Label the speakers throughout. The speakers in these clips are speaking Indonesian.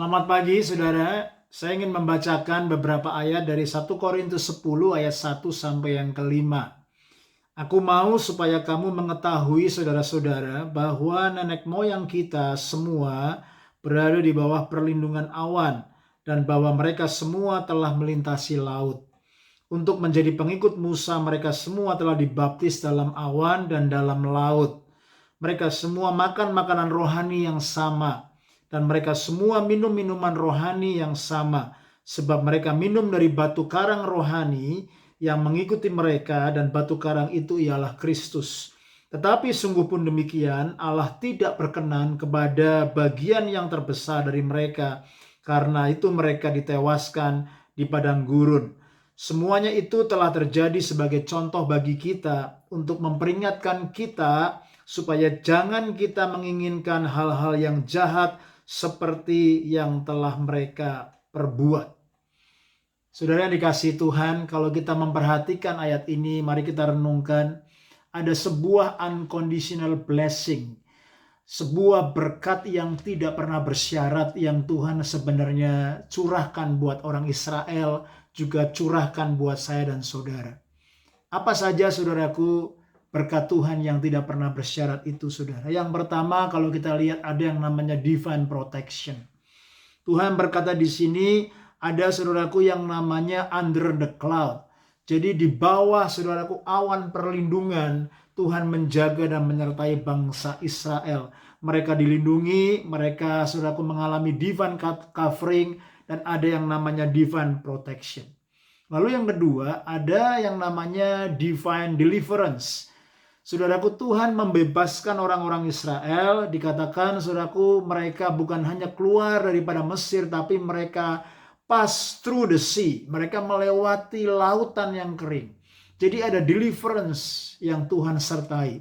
Speaker 1: Selamat pagi saudara, saya ingin membacakan beberapa ayat dari 1 Korintus 10 ayat 1 sampai yang kelima. Aku mau supaya kamu mengetahui saudara-saudara bahwa nenek moyang kita semua berada di bawah perlindungan awan dan bahwa mereka semua telah melintasi laut. Untuk menjadi pengikut Musa mereka semua telah dibaptis dalam awan dan dalam laut. Mereka semua makan makanan rohani yang sama. Dan mereka semua minum minuman rohani yang sama. Sebab mereka minum dari batu karang rohani yang mengikuti mereka, dan batu karang itu ialah Kristus. Tetapi sungguh pun demikian, Allah tidak berkenan kepada bagian yang terbesar dari mereka. Karena itu mereka ditewaskan di padang gurun. Semuanya itu telah terjadi sebagai contoh bagi kita untuk memperingatkan kita supaya jangan kita menginginkan hal-hal yang jahat seperti yang telah mereka perbuat. Saudara yang dikasihi Tuhan, kalau kita memperhatikan ayat ini, mari kita renungkan, ada sebuah unconditional blessing, sebuah berkat yang tidak pernah bersyarat yang Tuhan sebenarnya curahkan buat orang Israel, juga curahkan buat saya dan saudara. Apa saja saudaraku berkat Tuhan yang tidak pernah bersyarat itu saudara? Yang pertama, kalau kita lihat ada yang namanya divine protection. Tuhan berkata di sini ada saudaraku yang namanya under the cloud. Jadi di bawah saudaraku awan perlindungan, Tuhan menjaga dan menyertai bangsa Israel. Mereka dilindungi, mereka saudaraku mengalami divine covering, dan ada yang namanya divine protection. Lalu yang kedua, ada yang namanya divine deliverance. Saudaraku, Tuhan membebaskan orang-orang Israel. Dikatakan saudaraku, mereka bukan hanya keluar daripada Mesir, tapi mereka pass through the sea. Mereka melewati lautan yang kering. Jadi ada deliverance yang Tuhan sertai.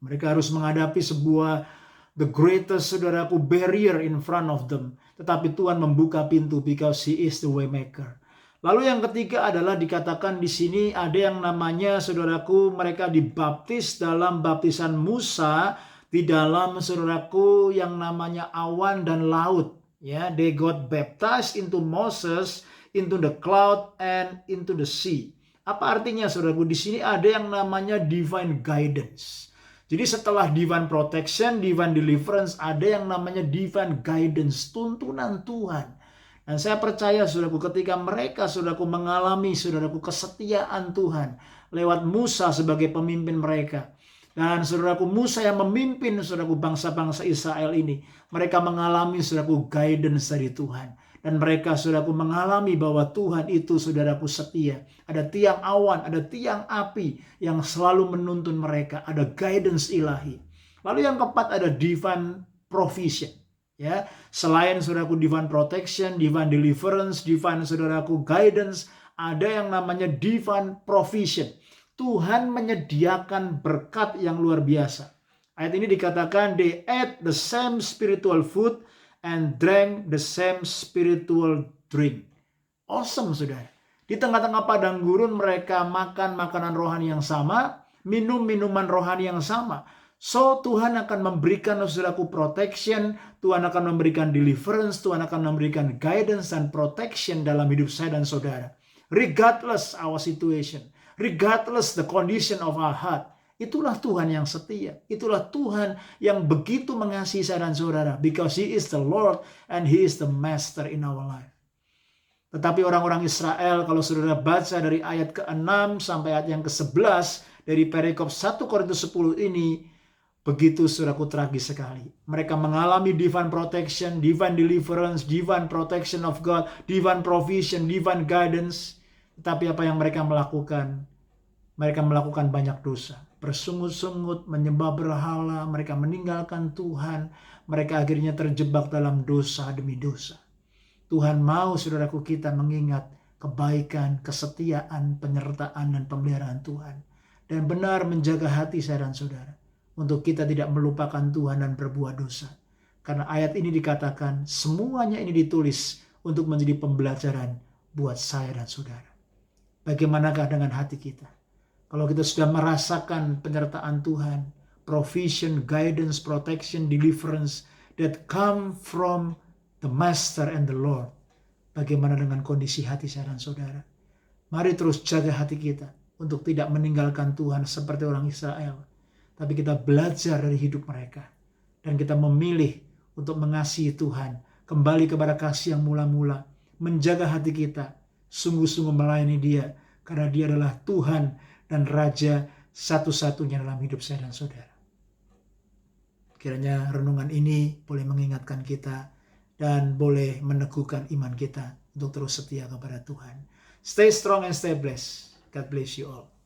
Speaker 1: Mereka harus menghadapi sebuah the greatest saudaraku barrier in front of them. Tetapi Tuhan membuka pintu because He is the way maker. Lalu yang ketiga adalah dikatakan di sini ada yang namanya saudaraku mereka dibaptis dalam baptisan Musa di dalam saudaraku yang namanya awan dan laut. Ya, they got baptized into Moses, into the cloud and into the sea. Apa artinya saudaraku? Di sini ada yang namanya divine guidance. Jadi setelah divine protection, divine deliverance, ada yang namanya divine guidance, tuntunan Tuhan. Dan saya percaya saudaraku ketika mereka saudaraku mengalami saudaraku kesetiaan Tuhan lewat Musa sebagai pemimpin mereka. Dan saudaraku Musa yang memimpin saudaraku bangsa-bangsa Israel ini. Mereka mengalami saudaraku guidance dari Tuhan. Dan mereka saudaraku mengalami bahwa Tuhan itu saudaraku setia. Ada tiang awan, ada tiang api yang selalu menuntun mereka. Ada guidance ilahi. Lalu yang keempat ada divine provision. Ya, selain saudaraku divine protection, divine deliverance, divine saudaraku guidance, ada yang namanya divine provision. Tuhan menyediakan berkat yang luar biasa. Ayat ini dikatakan they ate the same spiritual food and drank the same spiritual drink. Awesome saudara. Di tengah-tengah padang gurun mereka makan makanan rohani yang sama, minum minuman rohani yang sama. So Tuhan akan memberikan saudaraku protection, Tuhan akan memberikan deliverance, Tuhan akan memberikan guidance dan protection dalam hidup saya dan saudara. Regardless our situation, regardless the condition of our heart. Itulah Tuhan yang setia. Itulah Tuhan yang begitu mengasihi saya dan saudara. Because He is the Lord and He is the Master in our life. Tetapi orang-orang Israel, kalau saudara baca dari ayat ke-6 sampai ayat yang ke-11 dari perikop 1 Korintus 10 ini, begitu saudaraku tragis sekali. Mereka mengalami divine protection, divine deliverance, divine protection of God, divine provision, divine guidance. Tetapi apa yang mereka melakukan? Mereka melakukan banyak dosa. Bersungut-sungut, menyembah berhala, mereka meninggalkan Tuhan. Mereka akhirnya terjebak dalam dosa demi dosa. Tuhan mau saudaraku kita mengingat kebaikan, kesetiaan, penyertaan, dan pemeliharaan Tuhan. Dan benar menjaga hati saya dan saudara. Untuk kita tidak melupakan Tuhan dan berbuat dosa. Karena ayat ini dikatakan semuanya ini ditulis untuk menjadi pembelajaran buat saya dan saudara. Bagaimanakah dengan hati kita? Kalau kita sudah merasakan penyertaan Tuhan, provision, guidance, protection, deliverance that come from the Master and the Lord. Bagaimana dengan kondisi hati saya dan saudara? Mari terus jaga hati kita untuk tidak meninggalkan Tuhan seperti orang Israel. Tapi kita belajar dari hidup mereka. Dan kita memilih untuk mengasihi Tuhan. Kembali kepada kasih yang mula-mula. Menjaga hati kita. Sungguh-sungguh melayani Dia. Karena Dia adalah Tuhan dan Raja satu-satunya dalam hidup saya dan saudara. Kiranya renungan ini boleh mengingatkan kita dan boleh meneguhkan iman kita untuk terus setia kepada Tuhan. Stay strong and stay blessed. God bless you all.